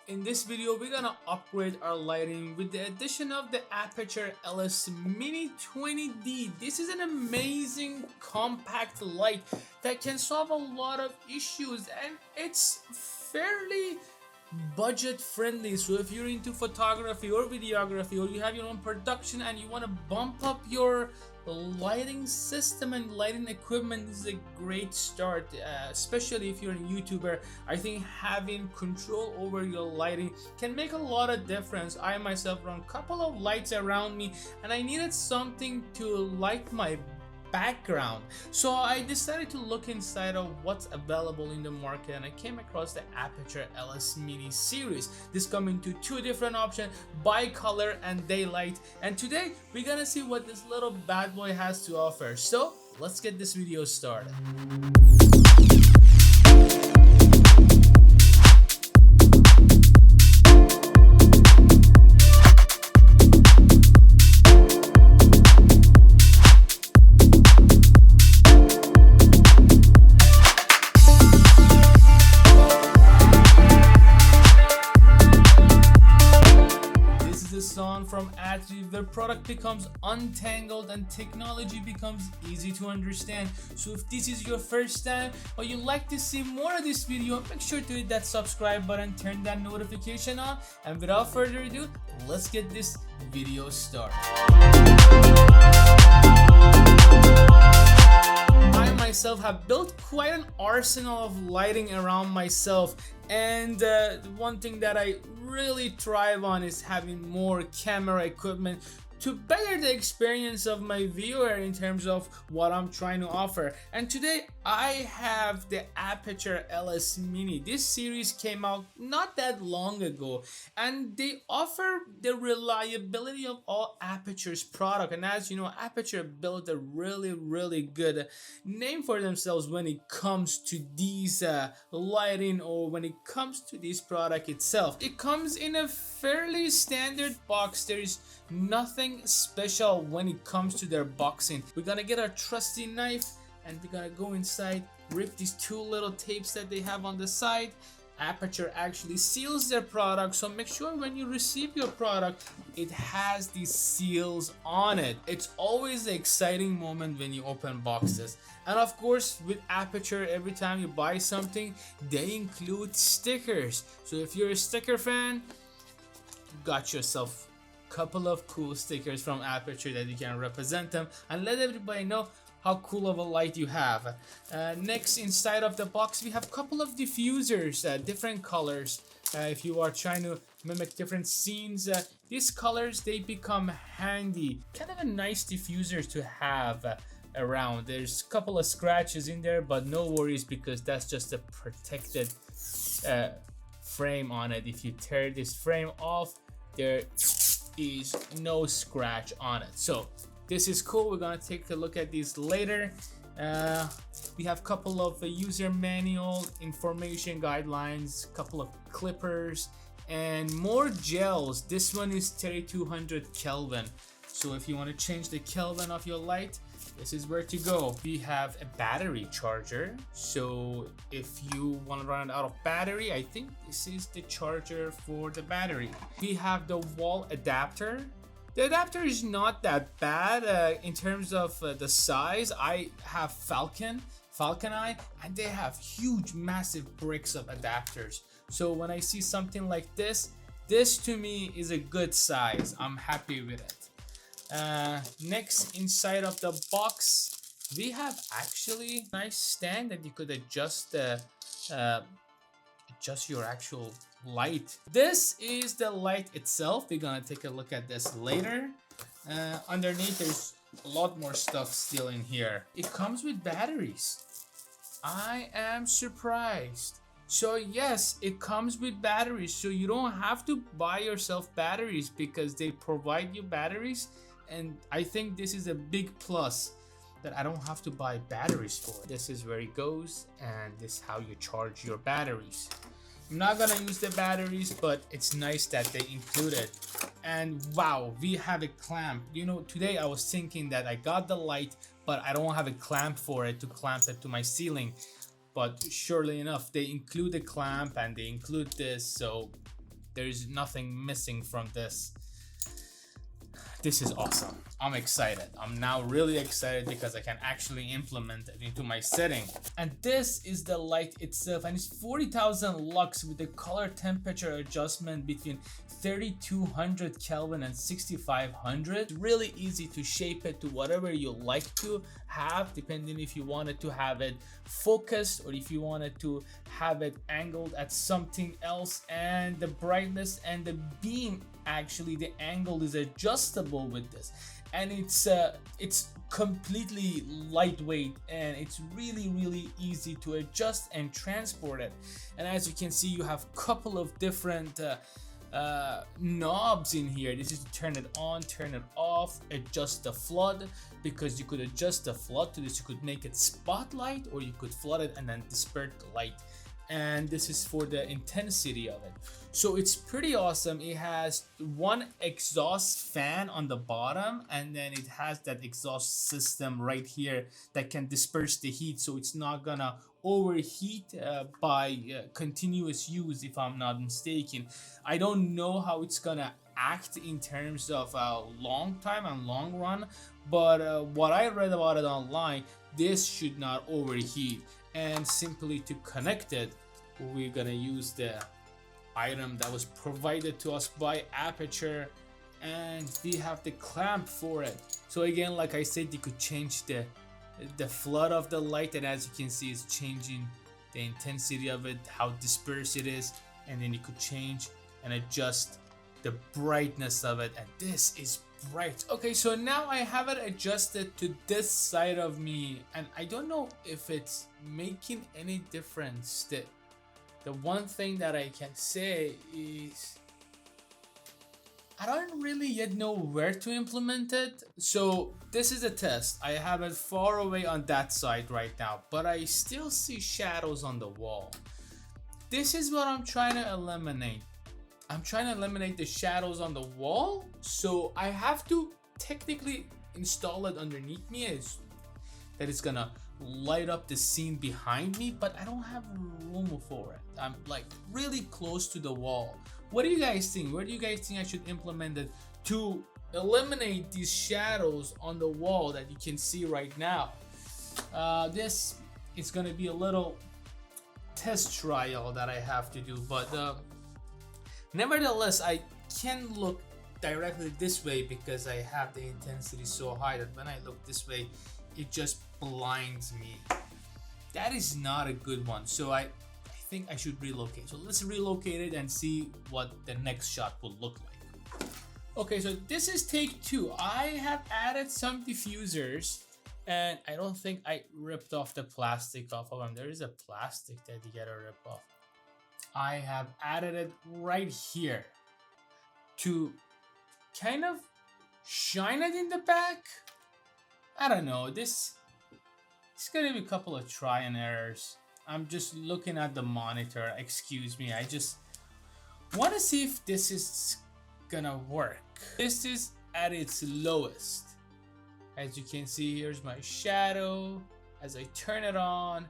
In this video, we're gonna upgrade our lighting with the addition of the Aputure LS Mini 20D. This is an amazing compact light that can solve a lot of issues, and it's fairly budget friendly. So if you're into photography or videography, or you have your own production and you want to bump up your lighting system and lighting equipment, this is a great start, especially if you're a YouTuber. I think having control over your lighting can make a lot of difference. I myself run a couple of lights around me and I needed something to light my background, so I decided to look inside of what's available in the market, and I came across the Aputure LS Mini series. This comes into two different options, bi-color and daylight, and today we're gonna see what this little bad boy has to offer. So let's get this video started. From AtReef, the product becomes untangled and technology becomes easy to understand. So if this is your first time or you'd like to see more of this video, make sure to hit that subscribe button, turn that notification on, and without further ado, let's get this video started. I myself have built quite an arsenal of lighting around myself, and one thing that I really thrive on is having more camera equipment to better the experience of my viewer in terms of what I'm trying to offer. And today I have the Aputure LS Mini. This series came out not that long ago, and they offer the reliability of all Aputure's product. And as you know, Aputure built a really good name for themselves when it comes to these lighting, or when it comes to this product itself. It comes in a fairly standard box. There is nothing special when it comes to their boxing. We're gonna get our trusty knife and we're gonna go inside, rip these two little tapes that they have on the side. Aputure actually seals their product, so make sure when you receive your product it has these seals on it. It's always an exciting moment when you open boxes. And of course, with Aputure, every time you buy something they include stickers. So if you're a sticker fan, you got yourself couple of cool stickers from Aputure that you can represent them and let everybody know how cool of a light you have. Next, inside of the box we have a couple of diffusers, different colors. If you are trying to mimic different scenes, these colors, they become handy. Kind of a nice diffuser to have around. There's a couple of scratches in there, but no worries because that's just a protected frame on it. If you tear this frame off, there is no scratch on it. So this is cool. We're gonna take a look at these later. We have a couple of user manual information guidelines, couple of clippers, and more gels. This one is 3200 Kelvin, so if you want to change the Kelvin of your light, this is where to go. We have a battery charger, so if you want to run out of battery, I think this is the charger for the battery. We have the wall adapter. The adapter is not that bad in terms of the size. I have Falcon Eye, and they have huge massive bricks of adapters. So when I see something like this to me is a good size. I'm happy with it. Next, inside of the box we have actually a nice stand that you could adjust your actual light. This is the light itself. We're gonna take a look at this later. Underneath there's a lot more stuff still in here. It comes with batteries. I am surprised. So yes, it comes with batteries, so you don't have to buy yourself batteries because they provide you batteries. And I think this is a big plus that I don't have to buy batteries for. This is where it goes, and this is how you charge your batteries. I'm not gonna use the batteries, but it's nice that they include it. And wow, we have a clamp. You know, today I was thinking that I got the light, but I don't have a clamp for it to clamp it to my ceiling. But surely enough, they include the clamp and they include this, so There's nothing missing from this. This is awesome. I'm excited. I'm now really excited because I can actually implement it into my setting. And this is the light itself, and it's 40,000 lux with the color temperature adjustment between 3200 Kelvin and 6500. Really easy to shape it to whatever you like to have, depending if you wanted to have it focused or if you wanted to have it angled at something else. And the brightness and the beam, actually the angle is adjustable with this, and it's completely lightweight, and it's really easy to adjust and transport it. And as you can see, you have a couple of different knobs in here. This is to turn it on, turn it off, adjust the flood, because you could adjust the flood to this. You could make it spotlight, or you could flood it and then disperse the light. And this is for the intensity of it. So it's pretty awesome. It has one exhaust fan on the bottom, and then it has that exhaust system right here that can disperse the heat, so it's not gonna overheat by continuous use, if I'm not mistaken. I don't know how it's gonna act in terms of long time and long run, but what I read about it online, this should not overheat. And simply to connect it, we're gonna use the item that was provided to us by Aputure, and we have the clamp for it. So again, like I said, you could change the flood of the light, and as you can see, it's changing the intensity of it, how dispersed it is, and then you could change and adjust the brightness of it, and this is bright. Okay, so now I have it adjusted to this side of me, and I don't know if it's making any difference. The one thing that I can say is I don't really yet know where to implement it. So this is a test. I have it far away on that side right now, but I still see shadows on the wall. This is what I'm trying to eliminate. I'm trying to eliminate the shadows on the wall, so I have to technically install it underneath me, that it's gonna light up the scene behind me, but I don't have room for it. I'm like really close to the wall. What do you guys think? Where do you guys think I should implement it to eliminate these shadows on the wall that you can see right now? This is gonna be a little test trial that I have to do, but nevertheless, I can look directly this way because I have the intensity so high that when I look this way, it just blinds me. That is not a good one. So I think I should relocate. So let's relocate it and see what the next shot will look like. Okay, so this is take 2. I have added some diffusers, and I don't think I ripped off the plastic off of them. There is a plastic that you gotta rip off. I have added it right here to kind of shine it in the back. I don't know, it's gonna be a couple of try and errors. I'm just looking at the monitor, excuse me. I just want to see if this is gonna work. This is at its lowest. As you can see, here's my shadow. As I turn it on,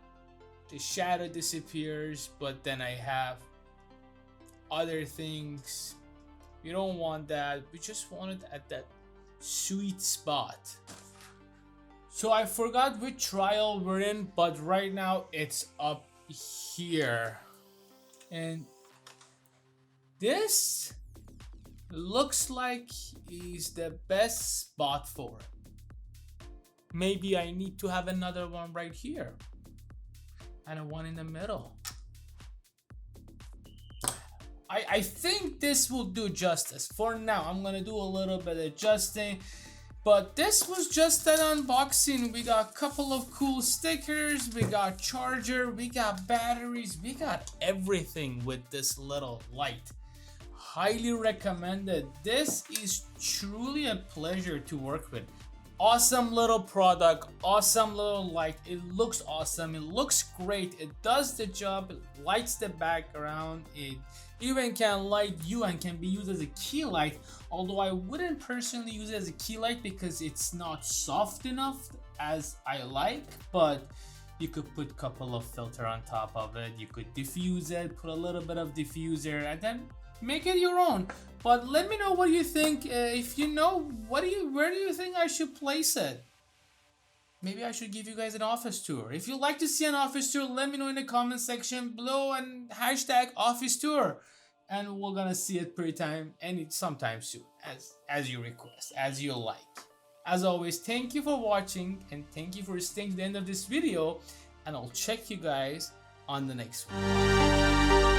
the shadow disappears, but then I have other things. We don't want that. We just want it at that sweet spot. So I forgot which trial we're in, but right now it's up here. And this looks like is the best spot for it. Maybe I need to have another one right here and a one in the middle. I think this will do justice. For now, I'm gonna do a little bit of adjusting, but this was just an unboxing. We got a couple of cool stickers, we got charger, we got batteries, we got everything with this little light. Highly recommended. This is truly a pleasure to work with. Awesome little product, awesome little light. It looks awesome, it looks great, it does the job, it lights the background, it even can light you and can be used as a key light, although I wouldn't personally use it as a key light because it's not soft enough as I like. But you could put a couple of filter on top of it, you could diffuse it, put a little bit of diffuser, and then make it your own. But let me know what you think. If you know, where do you think I should place it? Maybe I should give you guys an office tour. If you'd like to see an office tour, let me know in the comment section below and hashtag office tour. And we're gonna see it sometime soon, as you request, as you like. As always, thank you for watching and thank you for staying to the end of this video. And I'll check you guys on the next one.